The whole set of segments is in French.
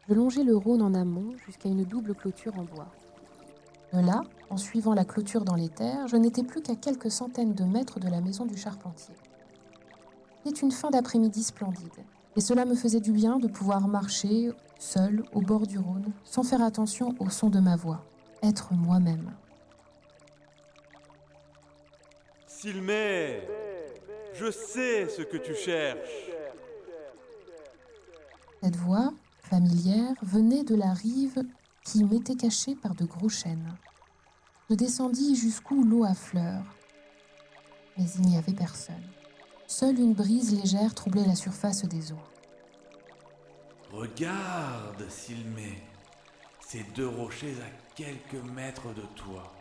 Je longeais le Rhône en amont jusqu'à une double clôture en bois. De là, en suivant la clôture dans les terres, je n'étais plus qu'à quelques centaines de mètres de la maison du charpentier. C'était une fin d'après-midi splendide, et cela me faisait du bien de pouvoir marcher, seule, au bord du Rhône, sans faire attention au son de ma voix, être moi-même. Silmé, je sais ce que tu cherches. Cette voix, familière, venait de la rive qui m'était cachée par de gros chênes. Je descendis jusqu'où l'eau affleure, mais il n'y avait personne. Seule une brise légère troublait la surface des eaux. Regarde, Silmé, ces deux rochers à quelques mètres de toi.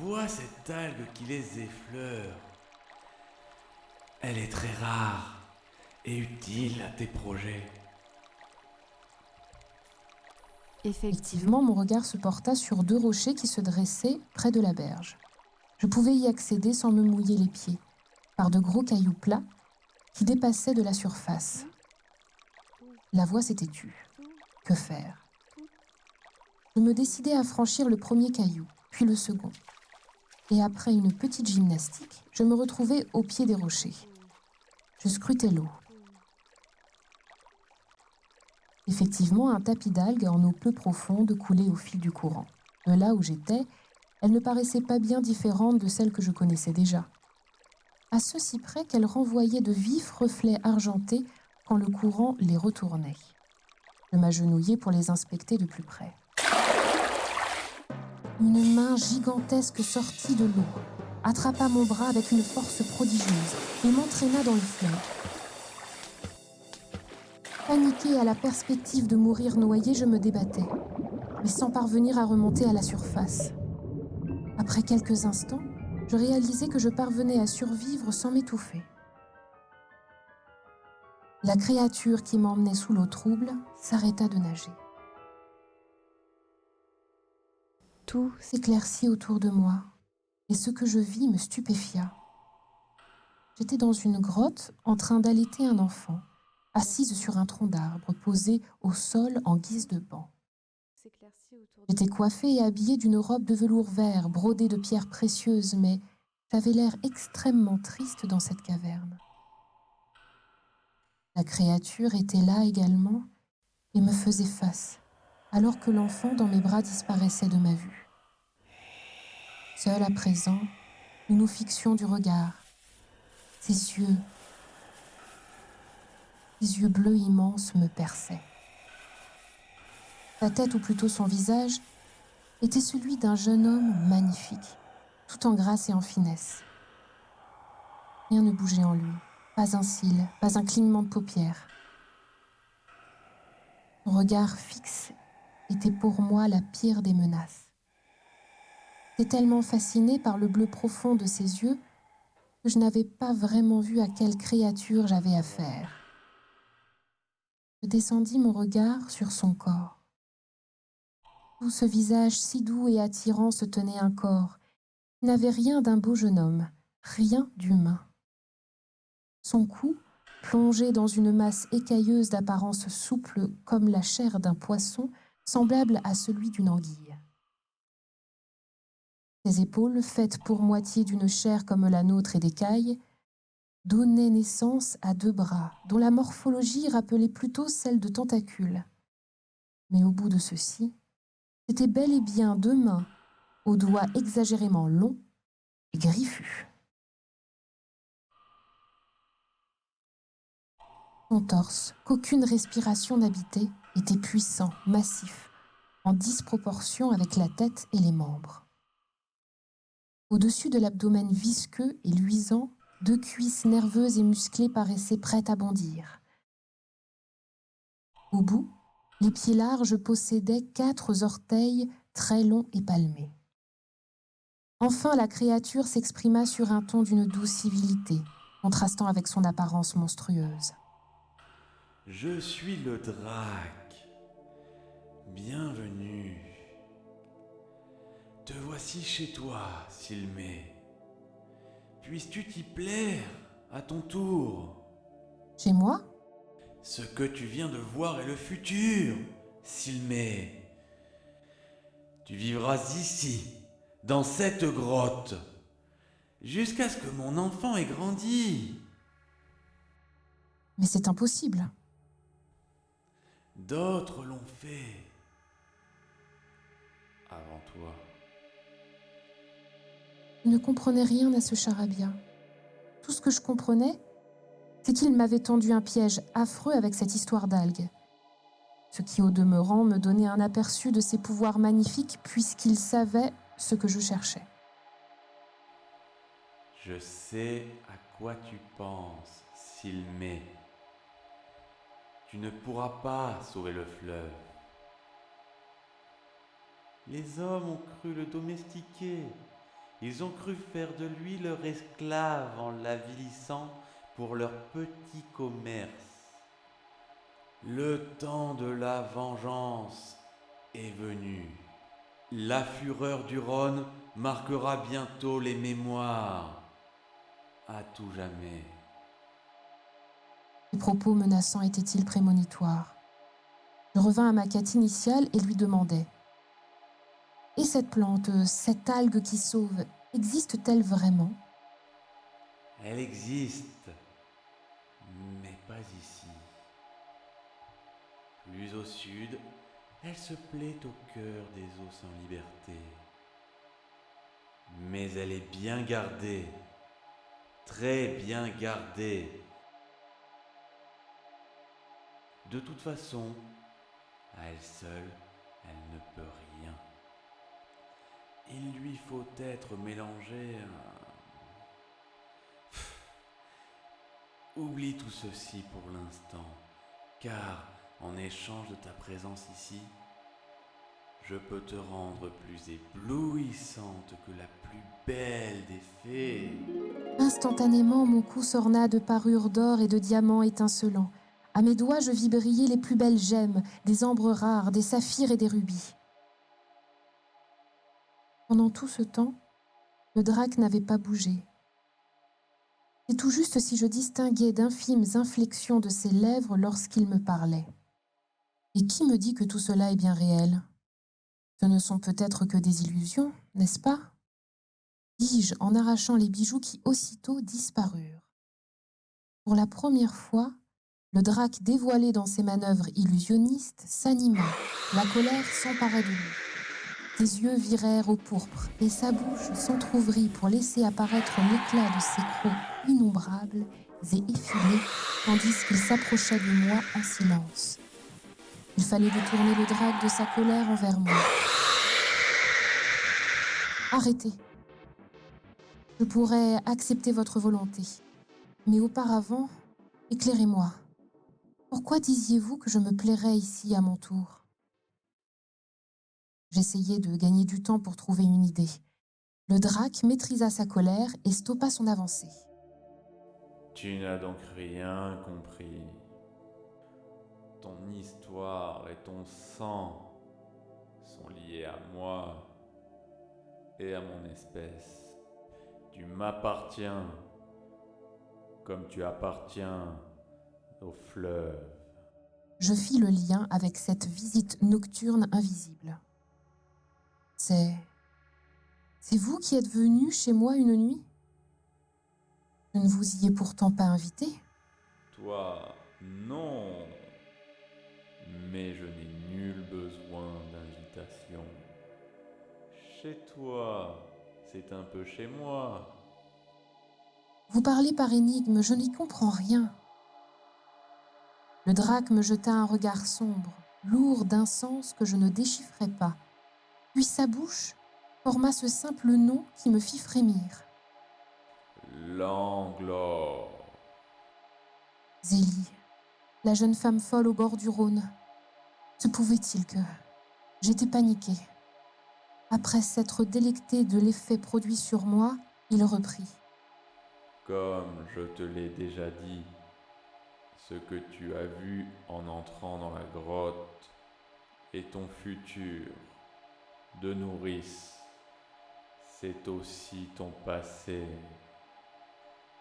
Vois cette algue qui les effleure. Elle est très rare et utile à tes projets. Effectivement, mon regard se porta sur deux rochers qui se dressaient près de la berge. Je pouvais y accéder sans me mouiller les pieds, par de gros cailloux plats qui dépassaient de la surface. La voix s'était tue. Que faire? Je me décidai à franchir le premier caillou, puis le second. Et après une petite gymnastique, je me retrouvai au pied des rochers. Je scrutais l'eau. Effectivement, un tapis d'algues en eau peu profonde coulait au fil du courant. De là où j'étais, elle ne paraissait pas bien différente de celle que je connaissais déjà. À ceci près qu'elle renvoyait de vifs reflets argentés quand le courant les retournait. Je m'agenouillai pour les inspecter de plus près. Une main gigantesque sortit de l'eau, attrapa mon bras avec une force prodigieuse et m'entraîna dans le fleuve. Paniquée à la perspective de mourir noyée, je me débattais, mais sans parvenir à remonter à la surface. Après quelques instants, je réalisai que je parvenais à survivre sans m'étouffer. La créature qui m'emmenait sous l'eau trouble s'arrêta de nager. Tout s'éclaircit autour de moi, et ce que je vis me stupéfia. J'étais dans une grotte en train d'allaiter un enfant, assise sur un tronc d'arbre posé au sol en guise de banc. J'étais coiffée et habillée d'une robe de velours vert brodée de pierres précieuses, mais j'avais l'air extrêmement triste dans cette caverne. La créature était là également et me faisait face, alors que l'enfant dans mes bras disparaissait de ma vue. Seul à présent, nous nous fixions du regard. Ses yeux bleus immenses me perçaient. Sa tête, ou plutôt son visage, était celui d'un jeune homme magnifique, tout en grâce et en finesse. Rien ne bougeait en lui, pas un cil, pas un clignement de paupières. Son regard fixe était pour moi la pire des menaces. J'étais tellement fascinée par le bleu profond de ses yeux que je n'avais pas vraiment vu à quelle créature j'avais affaire. Je descendis mon regard sur son corps. Tout ce visage si doux et attirant se tenait un corps. Il n'avait rien d'un beau jeune homme, rien d'humain. Son cou, plongé dans une masse écailleuse d'apparence souple comme la chair d'un poisson, semblable à celui d'une anguille. Ses épaules, faites pour moitié d'une chair comme la nôtre et d'écailles, donnaient naissance à deux bras, dont la morphologie rappelait plutôt celle de tentacules. Mais au bout de ceux-ci, c'étaient bel et bien deux mains, aux doigts exagérément longs et griffus. Son torse, qu'aucune respiration n'habitait, était puissant, massif, en disproportion avec la tête et les membres. Au-dessus de l'abdomen visqueux et luisant, deux cuisses nerveuses et musclées paraissaient prêtes à bondir. Au bout, les pieds larges possédaient 4 orteils très longs et palmés. Enfin, la créature s'exprima sur un ton d'une douce civilité, contrastant avec son apparence monstrueuse. Je suis le drac. Bienvenue. Te voici chez toi, Silmé. Puisses-tu t'y plaire à ton tour? Chez moi? Ce que tu viens de voir est le futur, Silmé. Tu vivras ici, dans cette grotte, jusqu'à ce que mon enfant ait grandi. Mais c'est impossible. D'autres l'ont fait avant toi. Je ne comprenais rien à ce charabia. Tout ce que je comprenais, c'est qu'il m'avait tendu un piège affreux avec cette histoire d'algues. Ce qui, au demeurant, me donnait un aperçu de ses pouvoirs magnifiques puisqu'il savait ce que je cherchais. Je sais à quoi tu penses, Silmé. Tu ne pourras pas sauver le fleuve. Les hommes ont cru le domestiquer. Ils ont cru faire de lui leur esclave en l'avilissant pour leur petit commerce. Le temps de la vengeance est venu. La fureur du Rhône marquera bientôt les mémoires, à tout jamais. Les propos menaçants étaient-ils prémonitoires? Je revins à ma quête initiale et lui demandai « Et cette plante, cette algue qui sauve, existe-t-elle vraiment ?» Elle existe, mais pas ici. Plus au sud, elle se plaît au cœur des eaux sans liberté. Mais elle est bien gardée, très bien gardée. De toute façon, à elle seule, elle ne peut rien. Il lui faut être mélangé à... Oublie tout ceci pour l'instant, car en échange de ta présence ici, je peux te rendre plus éblouissante que la plus belle des fées. Instantanément, mon cou s'orna de parures d'or et de diamants étincelants. À mes doigts, je vis briller les plus belles gemmes, des ambres rares, des saphirs et des rubis. Pendant tout ce temps, le drac n'avait pas bougé. C'est tout juste si je distinguais d'infimes inflexions de ses lèvres lorsqu'il me parlait. Et qui me dit que tout cela est bien réel? Ce ne sont peut-être que des illusions, n'est-ce pas? Dis-je en arrachant les bijoux qui aussitôt disparurent. Pour la première fois, le drac dévoilé dans ses manœuvres illusionnistes s'anima. La colère s'empara de lui. Ses yeux virèrent au pourpre et sa bouche s'entr'ouvrit pour laisser apparaître l'éclat de ses crocs innombrables et effilés tandis qu'il s'approchait de moi en silence. Il fallait détourner le drac de sa colère envers moi. Arrêtez. Je pourrais accepter votre volonté. Mais auparavant, éclairez-moi. Pourquoi disiez-vous que je me plairais ici à mon tour? J'essayai de gagner du temps pour trouver une idée. Le drac maîtrisa sa colère et stoppa son avancée. Tu n'as donc rien compris. Ton histoire et ton sang sont liés à moi et à mon espèce. Tu m'appartiens comme tu appartiens au fleuve. Je fis le lien avec cette visite nocturne invisible. C'est vous qui êtes venu chez moi une nuit? Je ne vous y ai pourtant pas invité. Toi, non. Mais je n'ai nul besoin d'invitation. Chez toi, c'est un peu chez moi. Vous parlez par énigme, je n'y comprends rien. Le drac me jeta un regard sombre, lourd d'un sens que je ne déchiffrais pas. Puis sa bouche forma ce simple nom qui me fit frémir. Langlore. Zélie, la jeune femme folle au bord du Rhône. Se pouvait-il que... J'étais paniquée. Après s'être délecté de l'effet produit sur moi, il reprit. Comme je te l'ai déjà dit, ce que tu as vu en entrant dans la grotte est ton futur de nourrice. C'est aussi ton passé.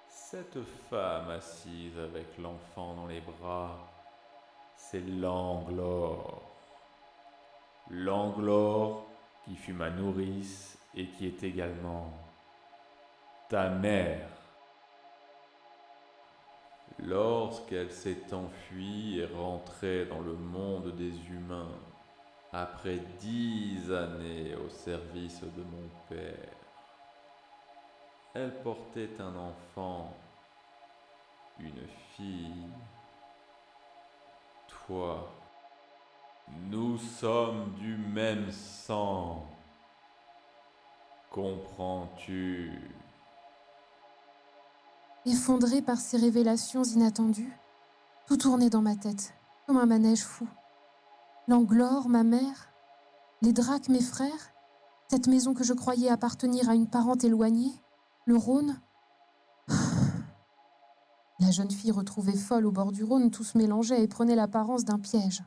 Cette femme assise avec l'enfant dans les bras c'est Langlore. Langlore qui fut ma nourrice et qui est également ta mère. Lorsqu'elle s'est enfuie et rentrée dans le monde des humains, après 10 années au service de mon père, elle portait un enfant, une fille. Toi, nous sommes du même sang. Comprends-tu? Effondrée par ces révélations inattendues, tout tournait dans ma tête, comme un manège fou. Langlore, ma mère, les Dracs, mes frères, cette maison que je croyais appartenir à une parente éloignée, le Rhône. La jeune fille retrouvée folle au bord du Rhône, tout se mélangeait et prenait l'apparence d'un piège.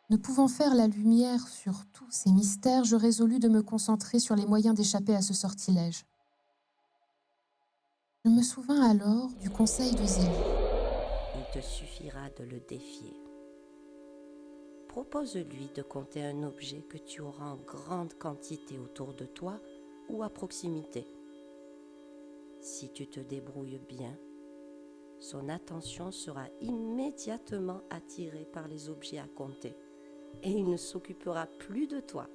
Ne pouvant faire la lumière sur tous ces mystères, je résolus de me concentrer sur les moyens d'échapper à ce sortilège. Je me souvins alors du conseil de Zélie. Il te suffira de le défier. Propose-lui de compter un objet que tu auras en grande quantité autour de toi ou à proximité. Si tu te débrouilles bien, son attention sera immédiatement attirée par les objets à compter et il ne s'occupera plus de toi.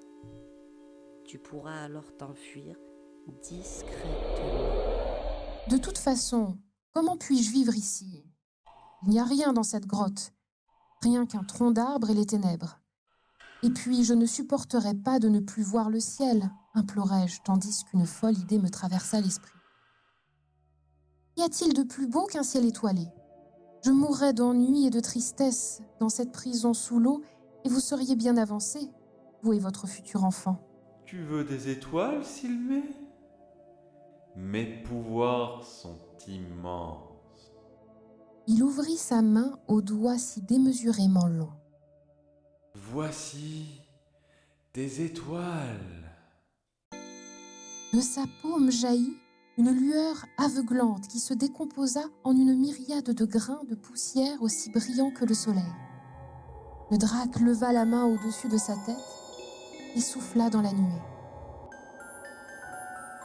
Tu pourras alors t'enfuir discrètement. De toute façon, comment puis-je vivre ici? Il n'y a rien dans cette grotte, rien qu'un tronc d'arbre et les ténèbres. Et puis, je ne supporterais pas de ne plus voir le ciel, implorai-je, tandis qu'une folle idée me traversa l'esprit. Qu'y a-t-il de plus beau qu'un ciel étoilé? Je mourrais d'ennui et de tristesse dans cette prison sous l'eau et vous seriez bien avancés, vous et votre futur enfant. Tu veux des étoiles, Sylmé? Mes pouvoirs sont immenses. Il ouvrit sa main aux doigts si démesurément longs. Voici des étoiles. De sa paume jaillit une lueur aveuglante qui se décomposa en une myriade de grains de poussière aussi brillants que le soleil. Le Drac leva la main au-dessus de sa tête et souffla dans la nuée.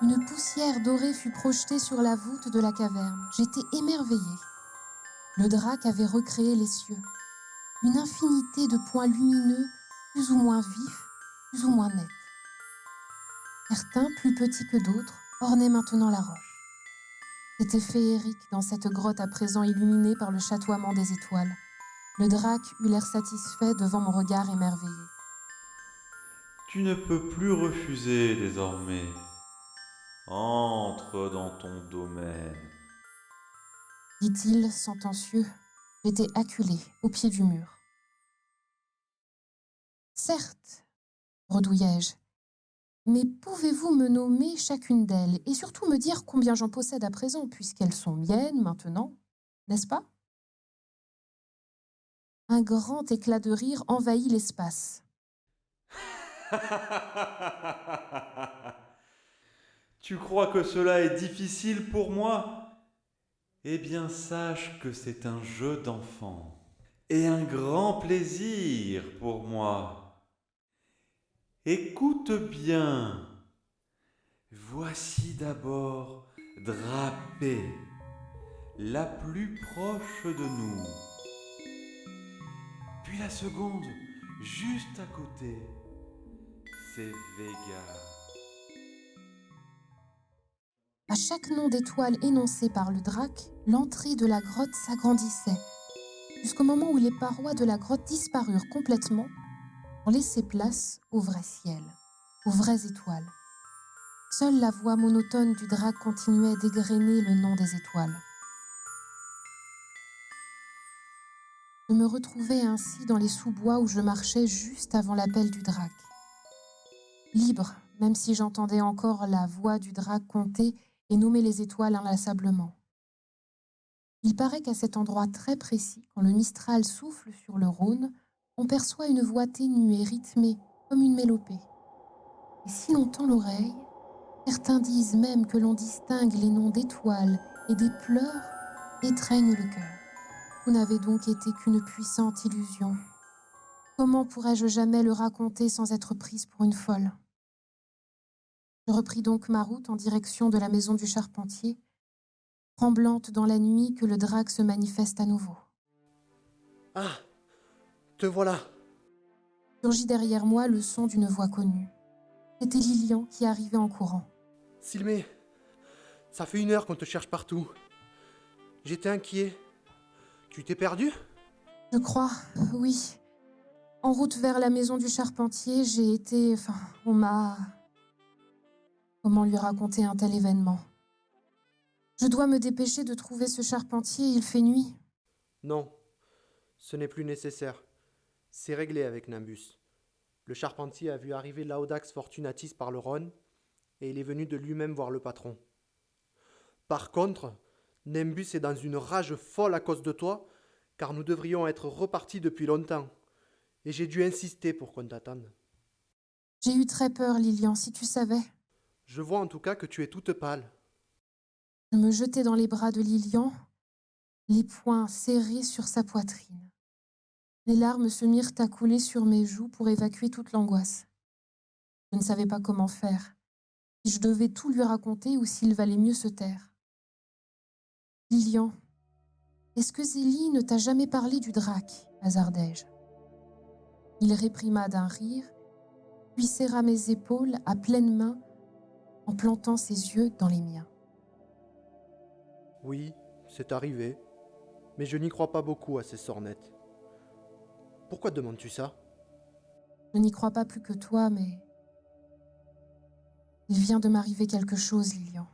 Une poussière dorée fut projetée sur la voûte de la caverne. J'étais émerveillée. Le Drac avait recréé les cieux. Une infinité de points lumineux, plus ou moins vifs, plus ou moins nets. Certains, plus petits que d'autres, ornaient maintenant la roche. C'était féerique dans cette grotte à présent illuminée par le chatoiement des étoiles. Le Drac eut l'air satisfait devant mon regard émerveillé. Tu ne peux plus refuser désormais. Entre dans ton domaine. Dit-il, sentencieux. J'étais acculée, au pied du mur. Certes, redouillai-je, mais pouvez-vous me nommer chacune d'elles et surtout me dire combien j'en possède à présent, puisqu'elles sont miennes maintenant, n'est-ce pas? Un grand éclat de rire envahit l'espace. Tu crois que cela est difficile pour moi? Eh bien, sache que c'est un jeu d'enfant et un grand plaisir pour moi. Écoute bien. Voici d'abord Drapé, la plus proche de nous. Puis la seconde, juste à côté, c'est Vega. À chaque nom d'étoile énoncé par le Drac, l'entrée de la grotte s'agrandissait, jusqu'au moment où les parois de la grotte disparurent complètement pour laisser place au vrai ciel, aux vraies étoiles. Seule la voix monotone du Drac continuait d'égrener le nom des étoiles. Je me retrouvais ainsi dans les sous-bois où je marchais juste avant l'appel du Drac. Libre, même si j'entendais encore la voix du Drac compter et nommer les étoiles inlassablement. Il paraît qu'à cet endroit très précis, quand le Mistral souffle sur le Rhône, on perçoit une voix ténue et rythmée, comme une mélopée. Et si l'on tend l'oreille, certains disent même que l'on distingue les noms d'étoiles et des pleurs étreignent le cœur. Tout n'avait donc été qu'une puissante illusion. Comment pourrais-je jamais le raconter sans être prise pour une folle? Je repris donc ma route en direction de la maison du charpentier, tremblante dans la nuit que le drac se manifeste à nouveau. Ah, te voilà. Surgit derrière moi le son d'une voix connue. C'était Lilian qui arrivait en courant. Silmé, ça fait 1 heure qu'on te cherche partout. J'étais inquiet. Tu t'es perdu? Je crois, oui. En route vers la maison du charpentier, j'ai été... on m'a... Comment lui raconter un tel événement? Je dois me dépêcher de trouver ce charpentier, il fait nuit. Non, ce n'est plus nécessaire. C'est réglé avec Nimbus. Le charpentier a vu arriver l'Audax Fortunatis par le Rhône et il est venu de lui-même voir le patron. Par contre, Nimbus est dans une rage folle à cause de toi, car nous devrions être repartis depuis longtemps. Et j'ai dû insister pour qu'on t'attende. J'ai eu très peur, Lilian, si tu savais. Je vois en tout cas que tu es toute pâle. Je me jetai dans les bras de Lilian, les poings serrés sur sa poitrine. Les larmes se mirent à couler sur mes joues pour évacuer toute l'angoisse. Je ne savais pas comment faire, si je devais tout lui raconter ou s'il valait mieux se taire. Lilian, est-ce que Zélie ne t'a jamais parlé du drac, hasardai-je? Il réprima d'un rire, puis serra mes épaules à pleine main en plantant ses yeux dans les miens. Oui, c'est arrivé, mais je n'y crois pas beaucoup à ces sornettes. Pourquoi demandes-tu ça? Je n'y crois pas plus que toi, mais il vient de m'arriver quelque chose, Lilian.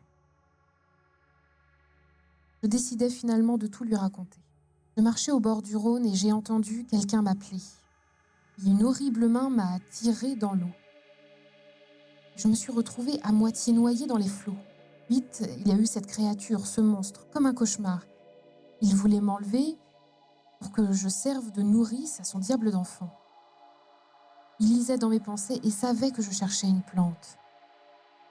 Je décidai finalement de tout lui raconter. Je marchais au bord du Rhône et j'ai entendu quelqu'un m'appeler. Puis une horrible main m'a tirée dans l'eau. Je me suis retrouvée à moitié noyée dans les flots. Vite, il y a eu cette créature, ce monstre, comme un cauchemar. Il voulait m'enlever pour que je serve de nourrice à son diable d'enfant. Il lisait dans mes pensées et savait que je cherchais une plante.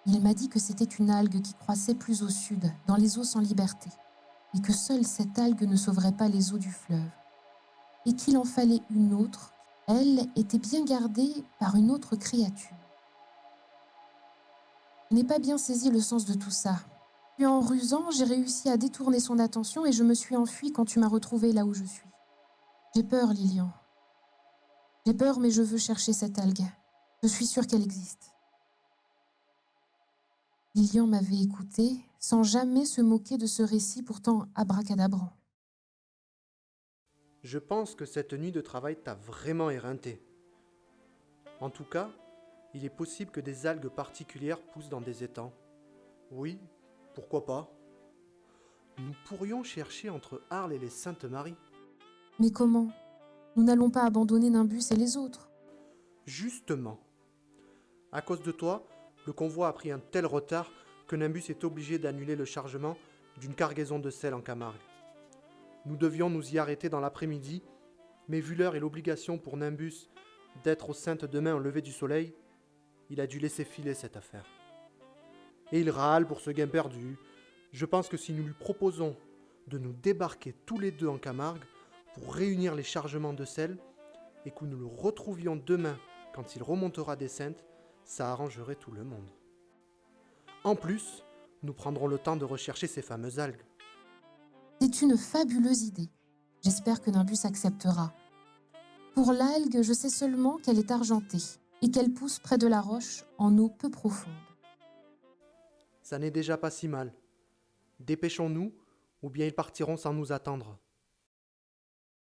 Il m'a dit que c'était une algue qui croissait plus au sud, dans les eaux sans liberté, et que seule cette algue ne sauverait pas les eaux du fleuve, et qu'il en fallait une autre. Elle était bien gardée par une autre créature. Je n'ai pas bien saisi le sens de tout ça. Puis en rusant, j'ai réussi à détourner son attention et je me suis enfuie quand tu m'as retrouvée là où je suis. J'ai peur, Lilian. J'ai peur, mais je veux chercher cette algue. Je suis sûre qu'elle existe. Lilian m'avait écoutée, sans jamais se moquer de ce récit pourtant abracadabrant. Je pense que cette nuit de travail t'a vraiment éreinté. En tout cas, il est possible que des algues particulières poussent dans des étangs. Oui, pourquoi pas? Nous pourrions chercher entre Arles et les Saintes-Maries. Mais comment? Nous n'allons pas abandonner Nimbus et les autres. Justement. À cause de toi, le convoi a pris un tel retard que Nimbus est obligé d'annuler le chargement d'une cargaison de sel en Camargue. Nous devions nous y arrêter dans l'après-midi, mais vu l'heure et l'obligation pour Nimbus d'être aux Saintes demain au lever du soleil, il a dû laisser filer cette affaire. Et il râle pour ce gain perdu. Je pense que si nous lui proposons de nous débarquer tous les deux en Camargue pour réunir les chargements de sel et que nous le retrouvions demain quand il remontera des Saintes, ça arrangerait tout le monde. En plus, nous prendrons le temps de rechercher ces fameuses algues. C'est une fabuleuse idée. J'espère que Nimbus acceptera. Pour l'algue, je sais seulement qu'elle est argentée et qu'elle pousse près de la roche en eau peu profonde. Ça n'est déjà pas si mal. Dépêchons-nous, ou bien ils partiront sans nous attendre.